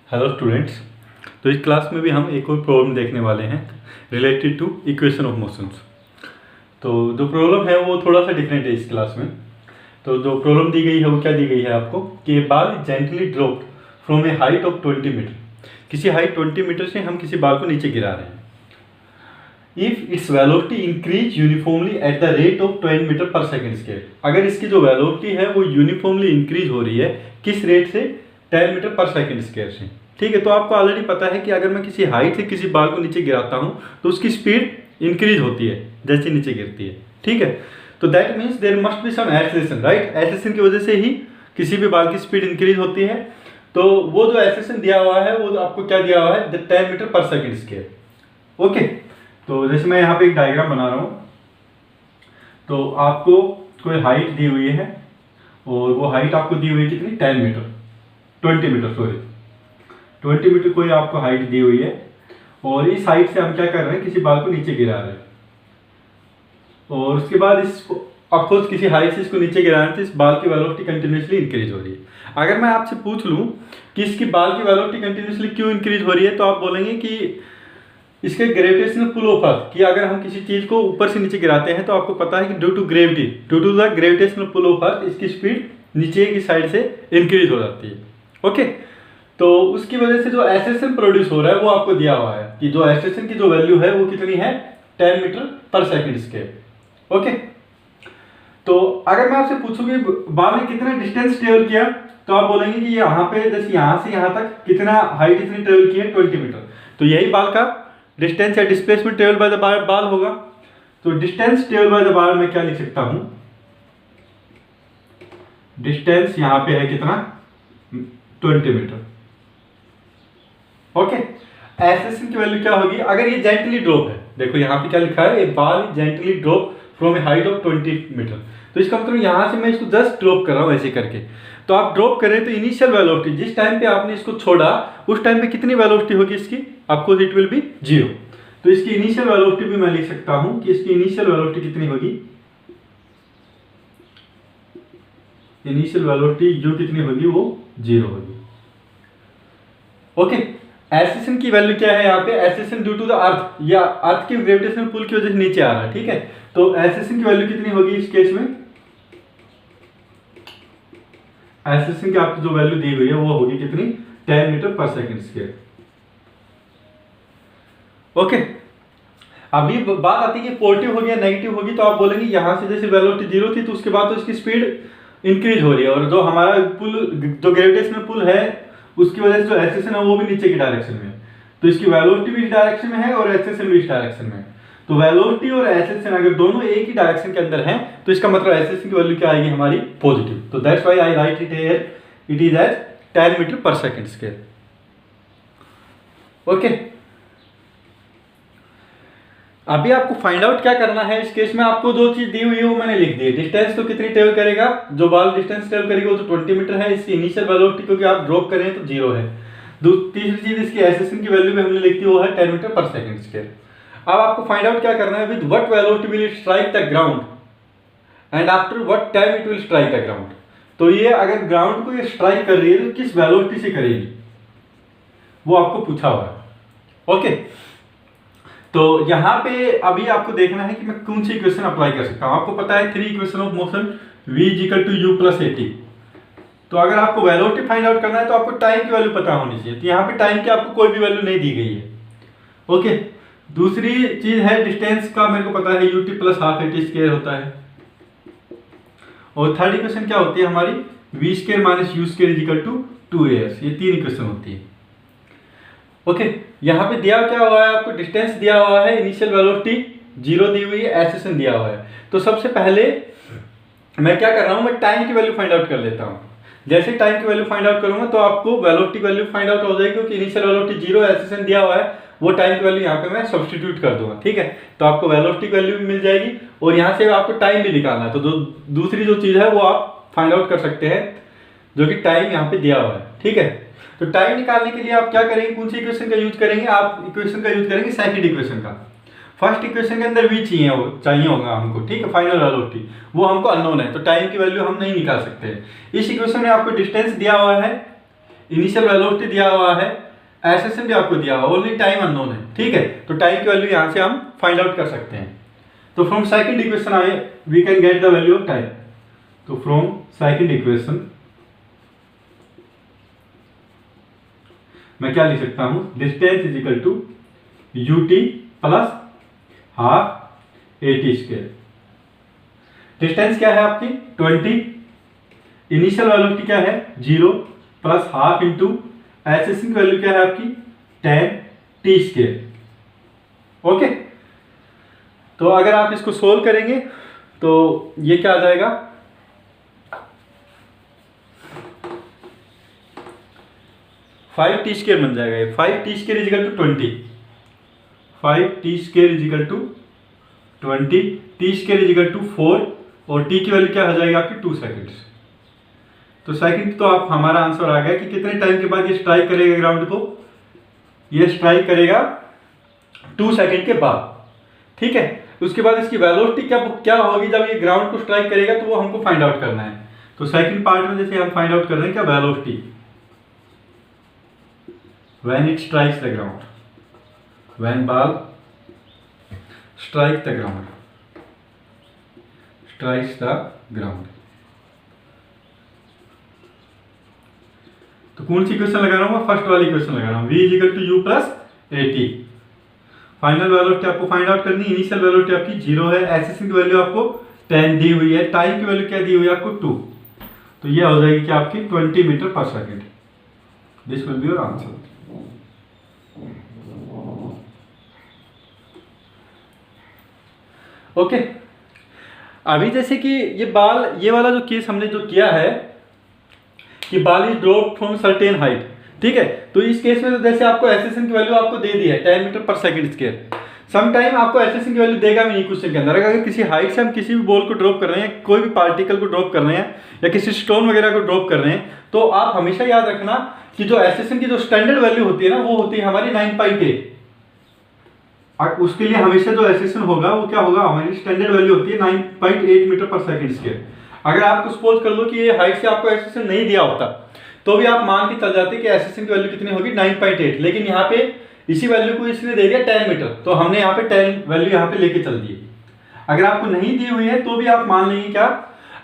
Hello students. तो इस class में भी हम एक और प्रॉब्लम देखने वाले हैं related to equation of motions. तो जो प्रॉब्लम है वो थोड़ा सा डिफरेंट है इस क्लास में। तो जो प्रॉब्लम दी गई है वो क्या दी गई है आपको कि ball gently dropped from a height of 20 meter. किसी हाइट 20 मीटर से हम किसी बाल को नीचे गिरा रहे हैं। If its velocity increase uniformly at the rate of 10 meter per second square. अगर इसकी जो वेलोसिटी है वो यूनिफॉर्मली इंक्रीज हो रही है, किस रेट से? 10 मीटर पर सेकेंड स्केयर से। ठीक है, तो आपको ऑलरेडी पता है कि अगर मैं किसी हाइट से किसी बाल को नीचे गिराता हूं तो उसकी स्पीड इंक्रीज होती है जैसे नीचे गिरती है। ठीक है, तो that means there must be some acceleration, right? Acceleration की वजह से ही किसी भी बाल की स्पीड इंक्रीज होती है। तो वो जो एक्सेलेरेशन दिया हुआ है वो आपको क्या दिया हुआ है? 10 meter per second square. Okay, तो जैसे मैं यहाँ पे एक डायग्राम बना रहा हूँ। तो आपको कोई हाइट दी हुई है और वो हाइट आपको दी हुई है कितनी? 10 मीटर, 20 मीटर, सॉरी 20 मीटर कोई आपको हाइट दी हुई है और इस हाइट से हम क्या कर रहे हैं? किसी बाल को नीचे गिरा रहे हैं। और उसके बाद इसको ऑफकोर्स किसी हाइट से इसको नीचे गिराने से इस बाल की वेलोसिटी कंटिन्यूसली इंक्रीज हो रही है। अगर मैं आपसे पूछ लूँ कि इसकी बाल की वेलोसिटी कंटिन्यूसली क्यों इंक्रीज हो रही है, तो आप बोलेंगे कि इसके ग्रेविटेशनल पुल ऑफ अर्थ, कि अगर हम किसी चीज को ऊपर से नीचे गिराते हैं तो आपको पता है कि due to gravity, due to the gravitational pull of earth, इसकी स्पीड नीचे की साइड से इंक्रीज हो जाती है। ओके, तो उसकी वजह से जो एक्सेलेरेशन प्रोड्यूस हो रहा है वो आपको दिया हुआ है कि जो एक्सेलेरेशन की जो वैल्यू है वो कितनी है? 10 meter per second square. Okay, तो अगर मैं आपसे पूछूं कि बाल ने कितना डिस्टेंस ट्रेवल किया, तो आप बोलेंगे कि यहाँ पे जैसे यहाँ से यहाँ तक कितना हाइट इसने ट्रेवल की है? 20 मीटर। तो यही बाल का डिस्टेंस या डिस्प्लेसमेंट ट्रेवल बाय द बाल होगा। तो डिस्टेंस ट्रेवल बाय द बाल मैं क्या लिख सकता हूं? डिस्टेंस यहां पे है कितना? 20 मीटर। ओके, एक्सेलेरेशन की वैल्यू क्या होगी अगर ये जेंटली ड्रॉप है? देखो यहां पे क्या लिखा है, a ball gently drop from a height of 20 meter. तो इसका मतलब यहां से मैं इसको जस्ट ड्रॉप कर रहा हूं ऐसे करके। तो आप ड्रॉप करें तो इनिशियल वेलोसिटी जिस टाइम पे आपने इसको छोड़ा उस टाइम पे कितनी वेलोसिटी होगी इसकी? आपको इट विल बी 0। तो इसकी इनिशियल वेलोसिटी भी मैं लिख सकता हूं कि इसकी इनिशियल वेलोसिटी कितनी होगी? इनिशियल वेलोसिटी जो कितनी होगी वो 0 होगी। ओके, एक्सेलेरेशन की वैल्यू क्या है यहाँ पे? Acceleration due to the earth, या अर्थ के ग्रेविटेशनल पुल की वजह से नीचे आ रहा है। ठीक है, तो एक्सेलेरेशन की वैल्यू कितनी होगी इस केस में? एक्सेलेरेशन की आपकी जो वैल्यू दी हुई है वो होगी कितनी? 10 meter per second square. Okay, अभी बात आती है कि पॉजिटिव होगी या नेगेटिव होगी। तो आप बोलेंगे यहां से जैसे वेलोसिटी 0 थी तो उसके बाद तो इसकी स्पीड इंक्रीज हो रही है और जो हमारा पुल, जो ग्रेविटेशनल पुल है उसकी वजह से जो एक्सेलेरेशन है वो भी नीचे की डायरेक्शन में है। तो इसकी वेलोसिटी भी इस डायरेक्शन में है और एक्सेलेरेशन भी इस डायरेक्शन में है। तो वेलोसिटी और एक्सेलेरेशन अगर दोनों एक ही डायरेक्शन के अंदर हैं तो इसका मतलब एक्सेलेरेशन की वैल्यू क्या आएगी हमारी? पॉजिटिव। तो that's why I write it here, it is as 10 meter per second square. Okay, अभी आपको फाइंड आउट क्या करना है इस केस में? आपको जो चीज दी हुई है वो मैंने लिख दी है। डिस्टेंस तो कितनी ट्रेवल करेगा? जो बाल डिस्टेंस ट्रेवल करेगा वो तो 20 मीटर है। इसकी इनिशियल वेलोसिटी क्योंकि आप ड्रॉप करें तो 0 है। तीसरी चीज इसकी एक्सेलेरेशन की वैल्यू भी हमने लिख दी वो है 10 मीटर पर सेकेंड स्क्वायर। अब आपको फाइंड आउट क्या करना है? With what velocity will it strike the ground and after what time it will strike the ground. तो ये अगर ग्राउंड को ये स्ट्राइक कर रही है तो किस वेलोसिटी से करेगी वो आपको पूछा हुआ है। ओके, तो यहां पे अभी आपको देखना है कि मैं कौन सी इक्वेशन अप्लाई कर सकता हूं। आपको पता है 3 equation of motion v = u + at। तो अगर आपको वेलोसिटी फाइंड आउट करना है तो आपको टाइम की वैल्यू पता होनी चाहिए। तो यहाँ पे टाइम की आपको कोई भी वैल्यू नहीं दी गई है। ओके, दूसरी चीज है डिस्टेंस का, मेरे को पता है ut + ½ at² होता है। और थर्ड इक्वेशन क्या होती है हमारी? v² - u² = 2as। ये 3 इक्वेशन होती है। ओके, यहाँ पे दिया क्या हुआ है आपको? डिस्टेंस दिया हुआ है, इनिशियल वेलोसिटी 0 दी हुई है, एक्सेलेरेशन दिया हुआ है। तो सबसे पहले मैं क्या कर रहा हूँ? मैं टाइम की वैल्यू फाइंड आउट कर लेता हूँ। जैसे टाइम की वैल्यू फाइंड आउट करूंगा तो आपको वेलोसिटी की वैल्यू फाइंड आउट हो जाएगी क्योंकि इनिशियल वेलोसिटी 0, एक्सेलेरेशन दिया हुआ है। वो टाइम की वैल्यू यहाँ पे मैं सब्सटीट्यूट कर दूंगा। ठीक है, तो आपको वेलोसिटी की वैल्यू भी मिल जाएगी और यहाँ से आपको टाइम भी निकालना है। तो दूसरी जो चीज है वो आप फाइंड आउट कर सकते हैं जो कि टाइम यहाँ पे दिया हुआ है। ठीक है, तो टाइम निकालने के लिए आप क्या करेंगे? कौन सी इक्वेशन का यूज करेंगे? आप इक्वेशन का यूज करेंगे सेकंड इक्वेशन का। फर्स्ट इक्वेशन के अंदर v चाहिए होगा हमको। ठीक है, फाइनल वेलोसिटी वो हमको अननोन है तो टाइम की वैल्यू हम नहीं निकाल सकते। इस इक्वेशन में आपको डिस्टेंस दिया हुआ है, इनिशियल वेलोसिटी दिया हुआ है, एसेसन भी आपको दिया हुआ, ओनली टाइम अननोन है, ठीक है। तो टाइम की वैल्यू यहाँ से हम फाइंड आउट कर सकते हैं। तो from second equation I we can get the value of time. तो फ्रॉम सेकंड इक्वेशन मैं क्या लिख सकता हूं, distance is equal to ut plus half at square. Distance क्या है आपकी 20, इनिशियल वेलोसिटी क्या है 0 plus half into accessing value क्या है आपकी 10 t स्क्वायर। ओके, तो अगर आप इसको सोल्व करेंगे तो ये क्या आ जाएगा, 5t स्क्वायर बन जाएगा ये। 5t square is equal to 20, 5t square is equal to 20, t square is equal to 4 और t की वैल्यू क्या हो जाएगी आपकी 2 सेकेंड्स। तो सेकंड तो आप हमारा आंसर आ गया कि कितने टाइम के बाद ये स्ट्राइक करेगा ग्राउंड को, ये स्ट्राइक करेगा 2 सेकेंड के बाद, ठीक है। उसके बाद इसकी वेलोसिटी क्या होगी जब ये ग्राउंड को स्ट्राइक करेगा, तो वो हमको फाइंड आउट करना है। तो सेकंड पार्ट में जैसे हम फाइंड आउट कर रहे हैं क्या, velocity when it strikes the ground, when ball strike the ground, strikes the ground. तो कौन सी इक्वेशन लगा रहा हूँ, फर्स्ट वाली इक्वेशन लगा रहा हूँ, v is equal to u plus at। Final velocity आपको फाइंड आउट करनी, इनिशियल वेलोसिटी आपकी 0 है, एसेसिंग की वैल्यू आपको 10 दी हुई है, टाइम की वैल्यू क्या दी हुई है आपको 2, तो ये हो जाएगी क्या आपकी 20 metre per second. This will be your answer. Okay, अभी जैसे कि ये बाल, ये वाला जो केस हमने जो किया है कि बाल is drop from certain height, ठीक है। तो इस केस में तो जैसे आपको एसेसन की वैल्यू आपको दे दी है 10 meter per second square. Some time आपको एसेसन की वैल्यू देगा भी नहीं क्वेश्चन के अंदर। अगर किसी हाइट से हम किसी भी बॉल को ड्रॉप कर रहे हैं, कोई भी पार्टिकल को ड्रॉप कर रहे हैं या किसी स्टोन वगैरह को ड्रॉप कर रहे हैं, तो आप हमेशा याद रखना कि जो एसेसन की जो स्टैंडर्ड वैल्यू होती है ना, वो होती है हमारी 9.8। और उसके लिए हमेशा जो एसेसन होगा वो क्या होगा, हमारी स्टैंडर्ड वैल्यू होती है 9.8 मीटर पर सेकंड स्क्वायर। अगर आपको सपोज कर लो कि ये हाइट से आपको एसेसन नहीं दिया होता, तो भी आप मान के चल जाते कि एसेसन की वैल्यू कितनी होगी 9.8, लेकिन यहाँ पे इसी वैल्यू को इसने दे दिया 10 मीटर, तो हमने यहाँ पे 10 वैल्यू यहाँ पे लेके चल दी। अगर आपको नहीं दी हुई है तो भी आप मान लेंगे क्या,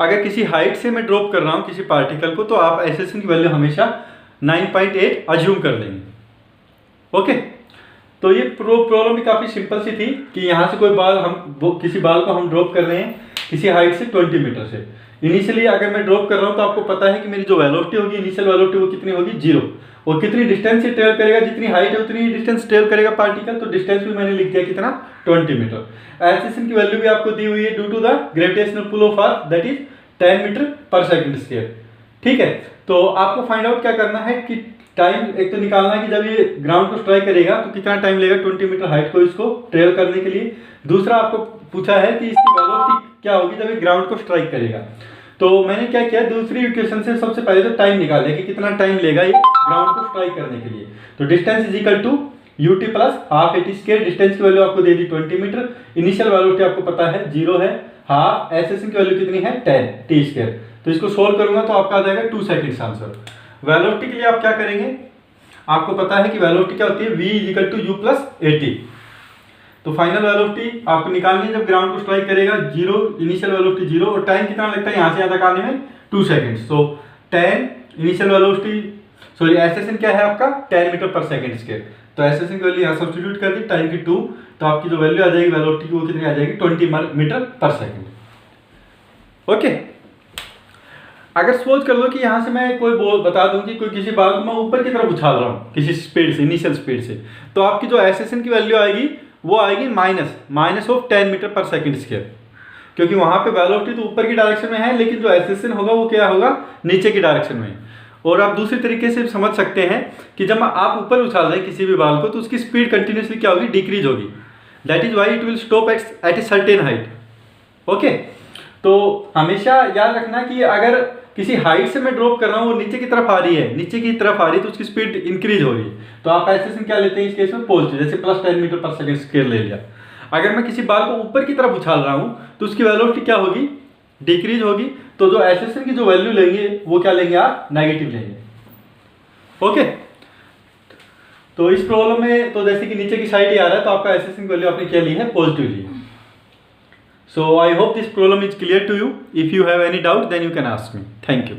अगर किसी हाइट से मैं ड्रॉप कर रहा हूँ किसी पार्टिकल को, तो आप एसेसन की वैल्यू हमेशा 9.8 अज्यूम कर लेंगे। ओके, तो ये प्रॉब्लम भी काफ़ी सिंपल सी थी कि यहाँ से कोई बाल किसी बाल को हम ड्रॉप कर रहे हैं किसी हाइट से 20 मीटर से। इनिशियली अगर मैं ड्रॉप कर रहा हूँ तो आपको पता है कि मेरी जो वेलोसिटी होगी, इनिशियल वेलोसिटी वो कितनी होगी 0, और कितनी डिस्टेंस से ट्रेवल करेगा, जितनी हाइट है उतनी डिस्टेंस ट्रेवल करेगा पार्टिकल। तो डिस्टेंस भी मैंने लिख दिया कितना 20 मीटर। एसेसन की वैल्यू भी आपको दी हुई है due to the gravitational pull of earth, that is 10 meter per second square, ठीक है। तो आपको फाइंड आउट क्या करना है कि टाइम एक तो निकालना है कि जब ये ग्राउंड को स्ट्राइक करेगा तो कितना टाइम लेगा 20 मीटर हाइट को इसको ट्रेवल करने के लिए। दूसरा आपको पूछा है कि इसकी वेलोसिटी क्या होगी जब ये ग्राउंड को स्ट्राइक करेगा। तो मैंने क्या किया, दूसरी इक्वेशन से सबसे पहले तो टाइम निकाल लिया कि कितना टाइम लेगा ये ग्राउंड को स्ट्राइक करने के लिए। तो distance is equal to ut plus half at square. Distance की वैल्यू आपको दे दी 20 मीटर, इनिशियल वेलोसिटी आपको पता है 0 है, हाफ एसेसन की वैल्यू कितनी है 10 t स्क्वायर। तो इसको सोल्व करूंगा तो आपका आ जाएगा 2 सेकंड्स आंसर। वेलोसिटी के लिए आप क्या करेंगे, आपको पता है कि वेलोसिटी क्या होती है, v is equal to u plus at। तो फाइनल वेलोसिटी आपको निकालनी है जब ग्राउंड को स्ट्राइक करेगा 0, इनिशियल वेलोसिटी 0, और टाइम कितना लगता है यहाँ से यहाँ तक आने में 2 सेकंड्स। तो 10 इनिशियल वेलोसिटी, सॉरी एसेसन क्या है आपका 10 मीटर पर सेकंड स्क्वायर। तो एसेसन की वैल्यू यहाँ सब्स्टिट्यूट कर दी, टाइम की 2, तो आपकी जो वैल्यू आ जाएगी वेलोसिटी की वो कितनी आ जाएगी 20 मीटर पर सेकंड। ओके, अगर सपोज कर लो कि यहाँ से मैं कोई बॉल बता दूं कि कोई किसी बाल को मैं ऊपर की तरफ उछाल रहा हूँ किसी स्पीड से, इनिशियल स्पीड से, तो आपकी जो एसेसन की वैल्यू आएगी वो आएगी minus of 10 meter per second square, क्योंकि वहाँ पे वेलोसिटी तो ऊपर की डायरेक्शन में है, लेकिन जो एसेसन होगा वो क्या होगा नीचे की डायरेक्शन में। और आप दूसरी तरीके से समझ सकते हैं कि जब आप ऊपर उछाल रहे हैं किसी भी बाल को, तो उसकी स्पीड कंटिन्यूसली क्या होगी, डिक्रीज होगी। That is why it will stop at a certain height. Okay, तो हमेशा याद रखना कि अगर किसी हाइट से मैं ड्रॉप कर रहा हूँ वो नीचे की तरफ आ रही है, तो उसकी स्पीड इंक्रीज हो रही है। तो आप एसेसन क्या लेते हैं इस केस में पॉजिटिव, जैसे plus 10 meter per second square ले लिया। अगर मैं किसी बाल को ऊपर की तरफ उछाल रहा हूँ तो उसकी वेलोसिटी क्या होगी, डिक्रीज होगी। तो जो एसेसन की जो वैल्यू लेंगे वो क्या लेंगे आप, नेगेटिव लेंगे। ओके, तो इस प्रॉब्लम में तो जैसे कि नीचे की साइड ही आ रहा है, तो आपका एसेसिंग वैल्यू आपने क्या ली है, पॉजिटिव ली है। So I hope this problem is clear to you. If you have any doubt then you can ask me. Thank you.